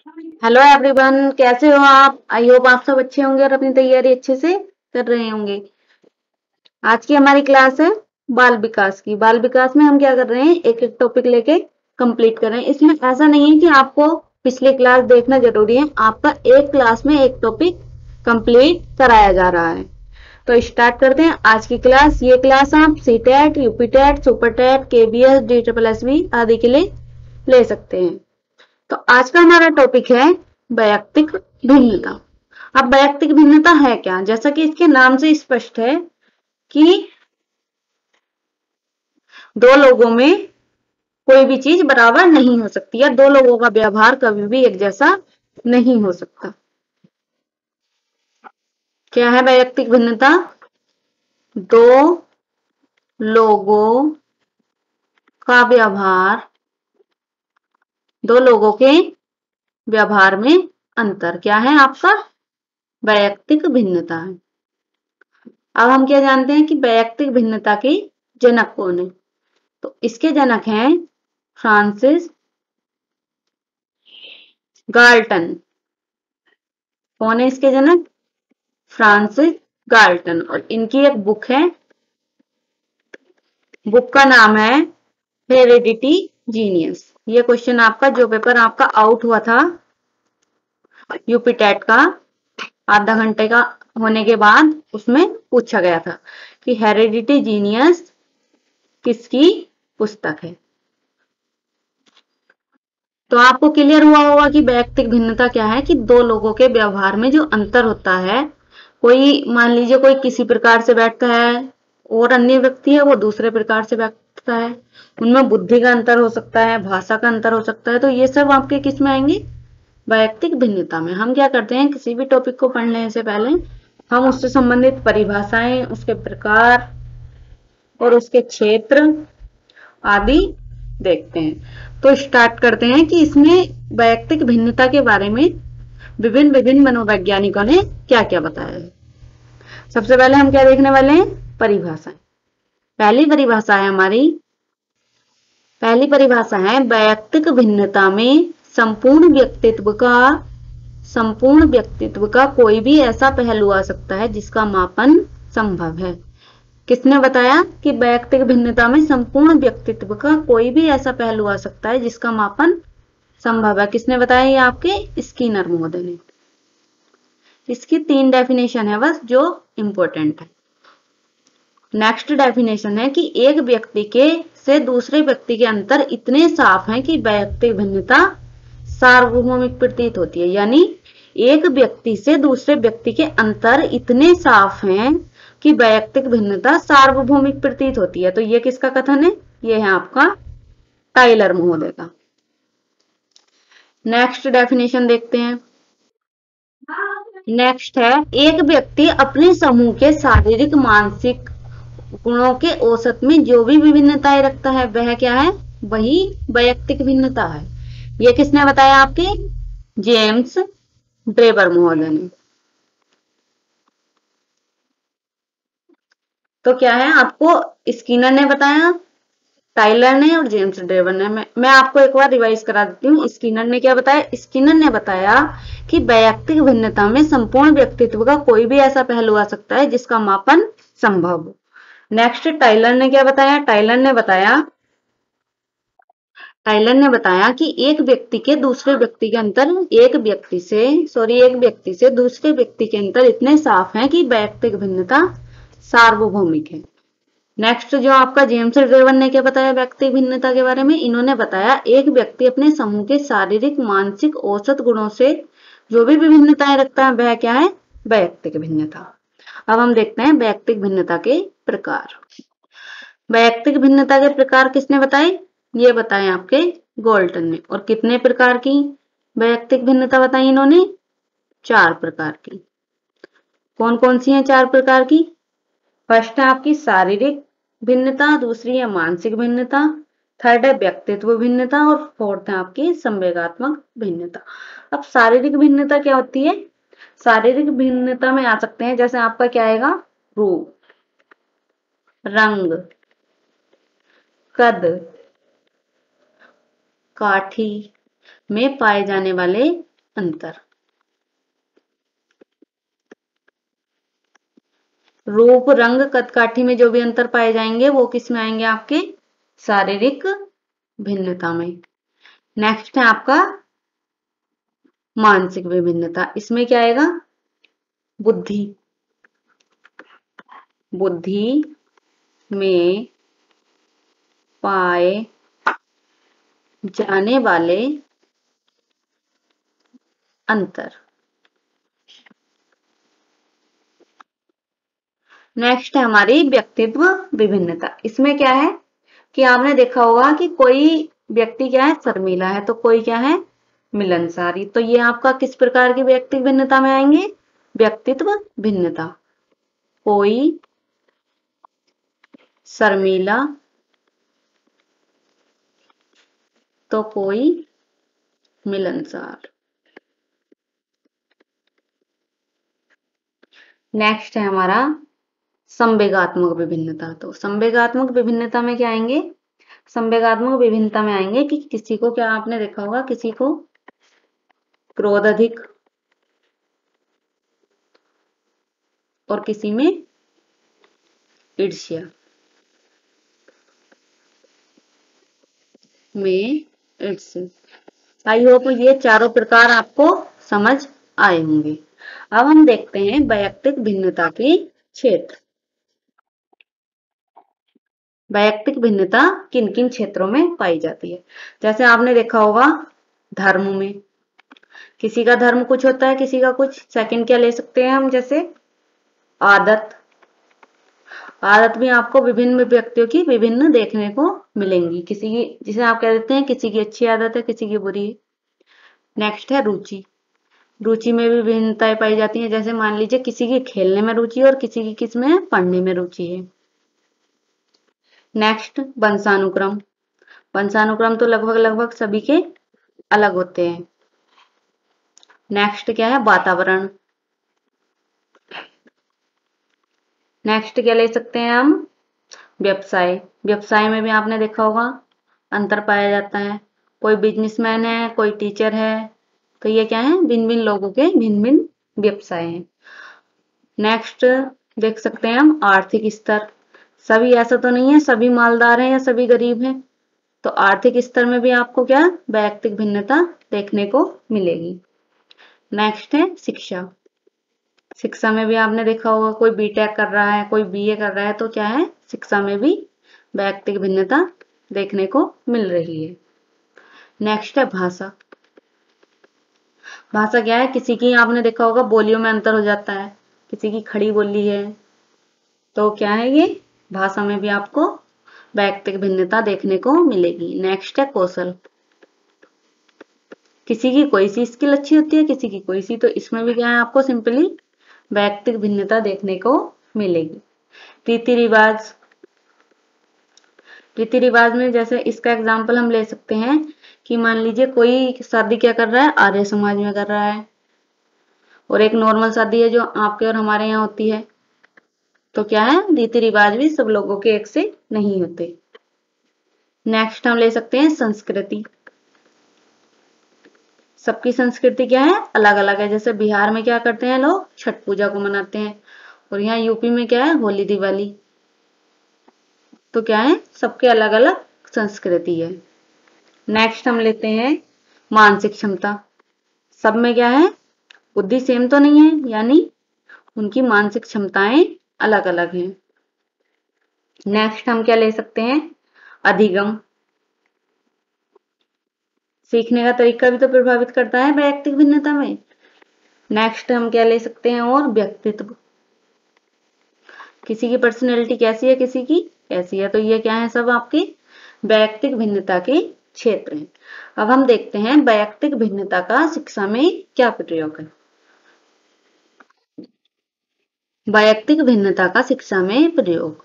Hello everyone, कैसे हो आप? आई होप आप सब अच्छे होंगे और अपनी तैयारी अच्छे से कर रहे होंगे। आज की हमारी क्लास है बाल विकास की। बाल विकास में हम क्या कर रहे हैं, एक एक टॉपिक लेके कंप्लीट कर रहे हैं। इसमें ऐसा नहीं है कि आपको पिछली क्लास देखना जरूरी है, आपका एक क्लास में एक टॉपिक कंप्लीट कराया जा रहा है। तो स्टार्ट करते हैं आज की क्लास। ये क्लास आप CTET, UPTET, Super TET, KBS, DSSB आदि के लिए ले सकते हैं। तो आज का हमारा टॉपिक है वैयक्तिक भिन्नता। अब वैयक्तिक भिन्नता है क्या? जैसा कि इसके नाम से स्पष्ट है कि दो लोगों में कोई भी चीज बराबर नहीं हो सकती या दो लोगों का व्यवहार कभी भी एक जैसा नहीं हो सकता। क्या है वैयक्तिक भिन्नता? दो लोगों का व्यवहार, दो लोगों के व्यवहार में अंतर क्या है? आपका वैयक्तिक भिन्नता है। अब हम क्या जानते हैं कि वैयक्तिक भिन्नता के जनक कौन है? तो इसके जनक हैं फ्रांसिस गाल्टन। कौन है इसके जनक? Francis Galton. और इनकी एक बुक है, बुक का नाम है हेरेडिटी जीनियस। ये क्वेश्चन आपका जो पेपर आपका आउट हुआ था यूपीटेट का आधा घंटे का होने के बाद, उसमें पूछा गया था कि हेरेडिटी जीनियस किसकी पुस्तक है। तो आपको क्लियर हुआ होगा कि वैयक्तिक भिन्नता क्या है, कि दो लोगों के व्यवहार में जो अंतर होता है। कोई मान लीजिए कोई किसी प्रकार से बैठता है और अन्य व्यक्ति है वो दूसरे प्रकार से बैठता है, उनमें बुद्धि का अंतर हो सकता है, भाषा का अंतर हो सकता है। तो ये सब आपके किस में आएंगे? वैयक्तिक भिन्नता में। हम क्या करते हैं, किसी भी टॉपिक को पढ़ने से पहले हम उससे संबंधित परिभाषाएं, उसके प्रकार और उसके क्षेत्र आदि देखते हैं। तो स्टार्ट करते हैं कि इसमें वैयक्तिक भिन्नता के बारे में विभिन्न विभिन्न मनोवैज्ञानिकों ने क्या क्या बताया है। सबसे पहले हम क्या देखने वाले हैं? परिभाषा। पहली परिभाषा है हमारी, पहली परिभाषा है वैयक्तिक भिन्नता में संपूर्ण व्यक्तित्व का कोई भी ऐसा पहलू आ सकता है जिसका मापन संभव है। किसने बताया कि वैयक्तिक भिन्नता में संपूर्ण व्यक्तित्व का कोई भी ऐसा पहलू आ सकता है जिसका मापन संभव है? किसने बताया? ये आपके स्किनर महोदय ने। इसकी 3 डेफिनेशन है बस जो इंपॉर्टेंट है। नेक्स्ट डेफिनेशन है कि एक व्यक्ति के से दूसरे व्यक्ति के अंतर इतने साफ हैं कि वैयक्तिक भिन्नता सार्वभौमिक प्रतीत होती है। यानी एक व्यक्ति से दूसरे व्यक्ति के अंतर इतने साफ हैं कि वैयक्तिक भिन्नता सार्वभौमिक प्रतीत होती है। तो ये किसका कथन है? ये है आपका टाइलर महोदय का। नेक्स्ट डेफिनेशन देखते हैं। नेक्स्ट है, एक व्यक्ति अपने समूह के शारीरिक मानसिक गुणों के औसत में जो भी विभिन्नताएं रखता है वह क्या है? वही वैयक्तिक भिन्नता है। ये किसने बताया? आपके जेम्स ड्रेबर महोदय ने। तो क्या है, आपको स्किनर ने बताया, टाइलर ने और जेम्स ड्रेबर ने। मैं आपको एक बार रिवाइज करा देती हूँ। स्किनर ने क्या बताया? स्किनर ने बताया कि वैयक्तिक भिन्नता में संपूर्ण व्यक्तित्व का कोई भी ऐसा पहलू आ सकता है जिसका मापन संभव हो। नेक्स्ट टाइलर ने क्या बताया? टाइलर ने बताया कि एक व्यक्ति के दूसरे व्यक्ति के अंतर एक व्यक्ति से दूसरे व्यक्ति के अंतर इतने साफ हैं कि वैयक्तिक भिन्नता सार्वभौमिक है। नेक्स्ट जो आपका जेम्स ड्रेवर ने क्या बताया व्यक्तिक भिन्नता के बारे में? इन्होंने बताया एक व्यक्ति अपने समूह के शारीरिक मानसिक औसत गुणों से जो भी विभिन्नताएं रखता है वह क्या है? वैयक्तिक भिन्नता। अब हम देखते हैं वैयक्तिक भिन्नता के प्रकार। वैयक्तिक भिन्नता के प्रकार किसने बताए? ये बताए आपके गोल्टन ने। और कितने प्रकार की वैयक्तिक भिन्नता बताई इन्होंने? 4 प्रकार की। कौन कौन सी हैं 4 प्रकार की? फर्स्ट है आपकी शारीरिक भिन्नता, दूसरी है मानसिक भिन्नता, थर्ड है व्यक्तित्व भिन्नता और फोर्थ है आपकी संवेगात्मक भिन्नता। अब शारीरिक भिन्नता क्या होती है? शारीरिक भिन्नता में आ सकते हैं जैसे आपका क्या आएगा? रूप, रंग, कद, काठी में पाए जाने वाले अंतर। रूप, रंग, कदकाठी में जो भी अंतर पाए जाएंगे वो किस में आएंगे? आपके शारीरिक भिन्नता में। नेक्स्ट है आपका मानसिक विभिन्नता। इसमें क्या आएगा? बुद्धि। बुद्धि में पाए जाने वाले अंतर। नेक्स्ट है हमारी व्यक्तित्व विभिन्नता। इसमें क्या है कि आपने देखा होगा कि कोई व्यक्ति क्या है? शर्मीला है, तो कोई क्या है? मिलनसारी। तो ये आपका किस प्रकार की व्यक्तित्व भिन्नता में आएंगे? व्यक्तित्व भिन्नता। कोई शर्मीला तो कोई मिलनसार। नेक्स्ट है हमारा संवेगात्मक विभिन्नता। तो संवेगात्मक विभिन्नता में क्या आएंगे? संवेगात्मक विभिन्नता में आएंगे कि किसी को क्या, आपने देखा होगा किसी को क्रोध अधिक और किसी में ईर्ष्या में ईर्ष्या। आई होप ये चारों प्रकार आपको समझ आए होंगे। अब हम देखते हैं वैयक्तिक भिन्नता के क्षेत्र। वैयक्तिक भिन्नता किन किन क्षेत्रों में पाई जाती है? जैसे आपने देखा होगा धर्म में, किसी का धर्म कुछ होता है, किसी का कुछ। सेकंड क्या ले सकते हैं हम? जैसे आदत। आदत भी आपको विभिन्न व्यक्तियों की विभिन्न देखने को मिलेंगी। किसी की, जिसे आप कह देते हैं किसी की अच्छी आदत है, किसी की बुरी है। नेक्स्ट है रुचि। रुचि में भी भिन्नताएं पाई जाती हैं। जैसे मान लीजिए किसी की खेलने में रुचि और किसी की किस में? पढ़ने में रुचि है। नेक्स्ट वंशानुक्रम। वंशानुक्रम तो लगभग लगभग सभी के अलग होते हैं। नेक्स्ट क्या है? वातावरण। नेक्स्ट क्या ले सकते हैं हम? व्यवसाय। व्यवसाय में भी आपने देखा होगा अंतर पाया जाता है। कोई बिजनेसमैन है, कोई टीचर है, तो ये क्या है? भिन्न भिन्न लोगों के भिन्न भिन्न व्यवसाय हैं। नेक्स्ट देख सकते हैं हम आर्थिक स्तर। सभी ऐसा तो नहीं है सभी मालदार हैं या सभी गरीब हैं, तो आर्थिक स्तर में भी आपको क्या? वैयक्तिक भिन्नता देखने को मिलेगी। नेक्स्ट है शिक्षा। शिक्षा में भी आपने देखा होगा कोई बीटेक कर रहा है, कोई बीए कर रहा है, तो क्या है? शिक्षा में भी वैयक्तिक भिन्नता देखने को मिल रही है। नेक्स्ट है भाषा। भाषा क्या है? किसी की आपने देखा होगा बोलियों में अंतर हो जाता है, किसी की खड़ी बोली है, तो क्या है? ये भाषा में भी आपको वैयक्तिक भिन्नता देखने को मिलेगी। नेक्स्ट है कौशल। किसी की कोई सी स्किल अच्छी होती है, किसी की कोई सी, तो इसमें भी क्या है? आपको सिंपली वैयक्तिक भिन्नता देखने को मिलेगी। रीति रिवाज। रीति रिवाज में जैसे इसका एग्जाम्पल हम ले सकते हैं कि मान लीजिए कोई शादी क्या कर रहा है? आर्य समाज में कर रहा है, और एक नॉर्मल शादी है जो आपके और हमारे यहाँ होती है, तो क्या है? रीति रिवाज भी सब लोगों के एक से नहीं होते। नेक्स्ट हम ले सकते हैं संस्कृति। सबकी संस्कृति क्या है? अलग अलग है। जैसे बिहार में क्या करते हैं लोग? छठ पूजा को मनाते हैं, और यहाँ यूपी में क्या है? होली दिवाली। तो क्या है? सबके अलग अलग संस्कृति है। नेक्स्ट हम लेते हैं मानसिक क्षमता। सब में क्या है? बुद्धि सेम तो नहीं है, यानी उनकी मानसिक क्षमताएं अलग अलग हैं। नेक्स्ट हम क्या ले सकते हैं? अधिगम। सीखने का तरीका भी तो प्रभावित करता है वैयक्तिक भिन्नता में। नेक्स्ट हम क्या ले सकते हैं? और व्यक्तित्व। किसी की पर्सनैलिटी कैसी है, किसी की कैसी है, तो ये क्या है? सब आपकी वैयक्तिक भिन्नता के क्षेत्र हैं। अब हम देखते हैं वैयक्तिक भिन्नता का शिक्षा में क्या प्रयोग है। वैयक्तिक भिन्नता का शिक्षा में प्रयोग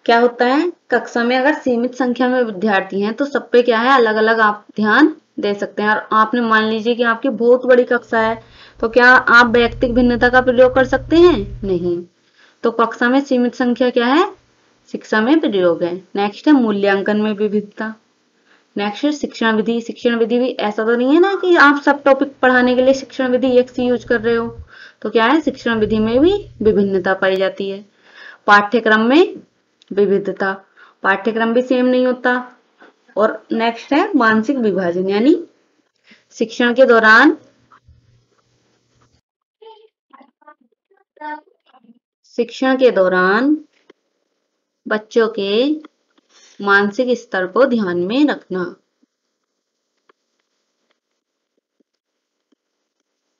क्या होता है? कक्षा में अगर सीमित संख्या में विद्यार्थी हैं तो सब पे क्या है? अलग अलग आप ध्यान दे सकते हैं। और आपने मान लीजिए कि आपकी बहुत बड़ी कक्षा है, तो क्या आप वैयक्तिक भिन्नता का प्रयोग कर सकते हैं? नहीं। तो कक्षा में सीमित संख्या क्या है? शिक्षा में प्रयोग है। नेक्स्ट है मूल्यांकन में विविधता। नेक्स्ट है शिक्षण विधि। शिक्षण विधि भी ऐसा तो नहीं है ना कि आप सब टॉपिक पढ़ाने के लिए शिक्षण विधि एक सी यूज कर रहे हो। तो क्या है, शिक्षण विधि में भी विभिन्नता पाई जाती है। पाठ्यक्रम में विविधता, पाठ्यक्रम भी सेम नहीं होता। और नेक्स्ट है मानसिक विभाजन, यानी शिक्षण के दौरान बच्चों के मानसिक स्तर को ध्यान में रखना।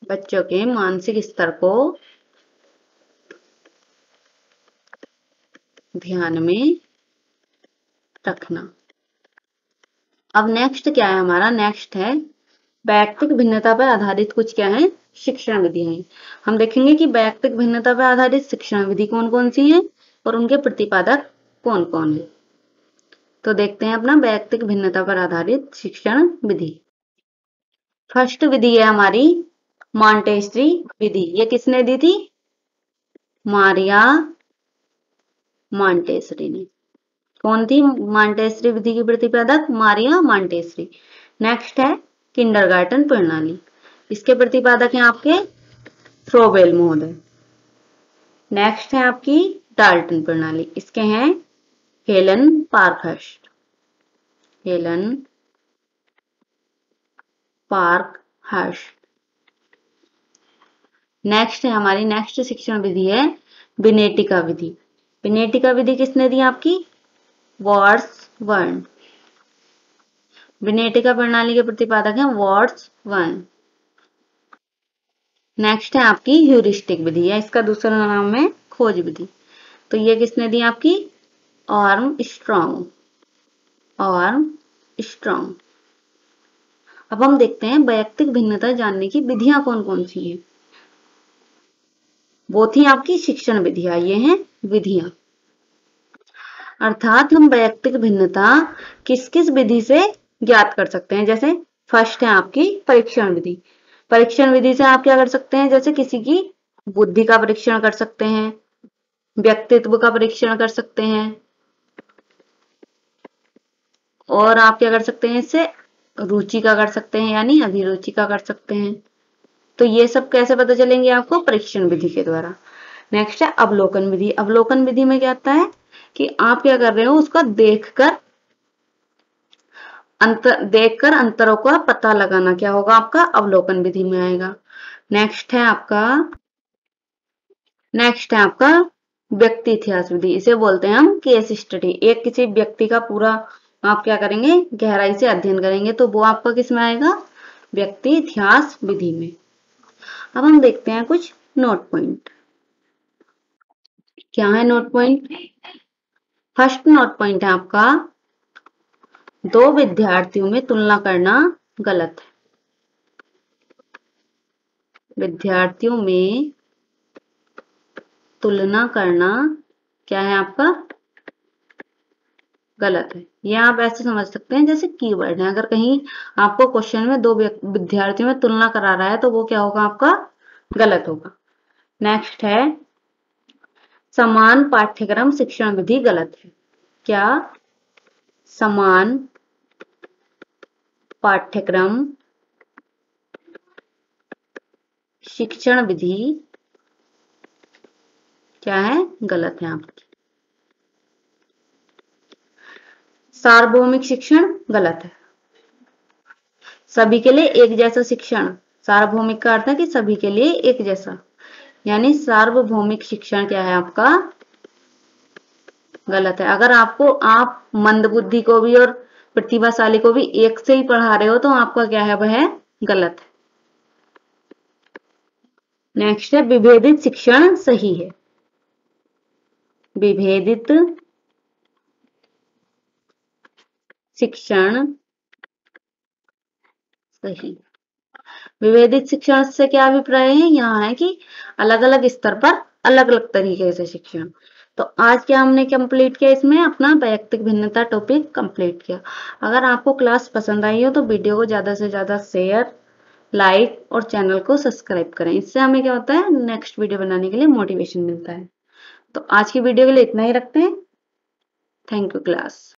बच्चों के मानसिक स्तर को ध्यान में रखना। अब नेक्स्ट क्या है हमारा, नेक्स्ट है वैयक्तिक भिन्नता पर आधारित कुछ क्या है, शिक्षण विधियां। हम देखेंगे कि वैयक्तिक भिन्नता पर आधारित शिक्षण विधि कौन कौन सी है और उनके प्रतिपादक कौन कौन है। तो देखते हैं अपना वैयक्तिक भिन्नता पर आधारित शिक्षण विधि। फर्स्ट विधि है हमारी मॉन्टेसरी विधि। ये किसने दी थी, मारिया मॉन्टेसरी ने। कौन थी मॉन्टेसरी विधि की प्रतिपादक, मारिया मॉन्टेसरी। नेक्स्ट है किंडरगार्टन प्रणाली। इसके प्रतिपादक हैं आपके फ्रोबेल महोदय। नेक्स्ट है आपकी डाल्टन प्रणाली। इसके हैं Helen Parkhurst. Helen Parkhurst. Next है हमारी नेक्स्ट शिक्षण विधि है विनेटिका विधि। विनेटिका विधि किसने दी आपकी, वर्ड्सवर्थ। विनेटिका प्रणाली के प्रतिपादक हैं वर्ड्सवर्थ। नेक्स्ट है आपकी ह्यूरिस्टिक विधि, या इसका दूसरा नाम है खोज विधि। तो ये किसने दी आपकी, आर्मस्ट्रॉन्ग। अब हम देखते हैं वैयक्तिक भिन्नता जानने की विधियां कौन कौन सी हैं। वो थी आपकी शिक्षण विधियां, ये हैं विधियां। अर्थात हम वैयक्तिक भिन्नता किस किस विधि से ज्ञात कर सकते हैं। जैसे फर्स्ट है आपकी परीक्षण विधि। परीक्षण विधि से आप क्या कर सकते हैं, जैसे किसी की बुद्धि का परीक्षण कर सकते हैं, व्यक्तित्व का परीक्षण कर सकते हैं, और आप क्या कर सकते हैं, इससे रुचि का कर सकते हैं, यानी अभिरुचि का कर सकते हैं। तो ये सब कैसे पता चलेंगे आपको, परीक्षण विधि के द्वारा। नेक्स्ट है अवलोकन विधि। अवलोकन विधि में क्या आता है कि आप क्या कर रहे हो, उसका देखकर अंतरों का पता लगाना क्या होगा आपका, अवलोकन विधि में आएगा। नेक्स्ट है आपका व्यक्ति इतिहास विधि। इसे बोलते हैं हम केस स्टडी। एक किसी व्यक्ति का पूरा आप क्या करेंगे, गहराई से अध्ययन करेंगे, तो वो आपका किस में आएगा, व्यक्ति इतिहास विधि में। अब हम देखते हैं कुछ नोट पॉइंट। क्या है note point. First note point है आपका, दो विद्यार्थियों में तुलना करना गलत है। विद्यार्थियों में तुलना करना क्या है आपका, गलत है। ये आप ऐसे समझ सकते हैं जैसे कीवर्ड है। अगर कहीं आपको क्वेश्चन में दो विद्यार्थियों में तुलना करा रहा है तो वो क्या होगा आपका, गलत होगा। नेक्स्ट है समान पाठ्यक्रम शिक्षण विधि गलत है। क्या, समान पाठ्यक्रम शिक्षण विधि क्या है, गलत है आपकी। सार्वभौमिक शिक्षण गलत है। सभी के लिए एक जैसा शिक्षण, सार्वभौमिक का अर्थ है कि सभी के लिए एक जैसा, यानी सार्वभौमिक शिक्षण क्या है आपका, गलत है। अगर आप मंदबुद्धि को भी और प्रतिभाशाली को भी एक से ही पढ़ा रहे हो तो आपका क्या है, वह गलत है। नेक्स्ट है विभेदित शिक्षण सही है। विभेदित शिक्षण सही। विभेदित शिक्षण से क्या अभिप्राय है, यहाँ है कि अलग अलग स्तर पर अलग अलग तरीके से शिक्षण। तो आज क्या हमने कंप्लीट किया, इसमें अपना वैयक्तिक भिन्नता टॉपिक कंप्लीट किया। अगर आपको क्लास पसंद आई हो तो वीडियो को ज्यादा से ज्यादा शेयर, लाइक और चैनल को सब्सक्राइब करें। इससे हमें क्या होता है, नेक्स्ट वीडियो बनाने के लिए मोटिवेशन मिलता है। तो आज की वीडियो के लिए इतना ही रखते हैं। Thank you class.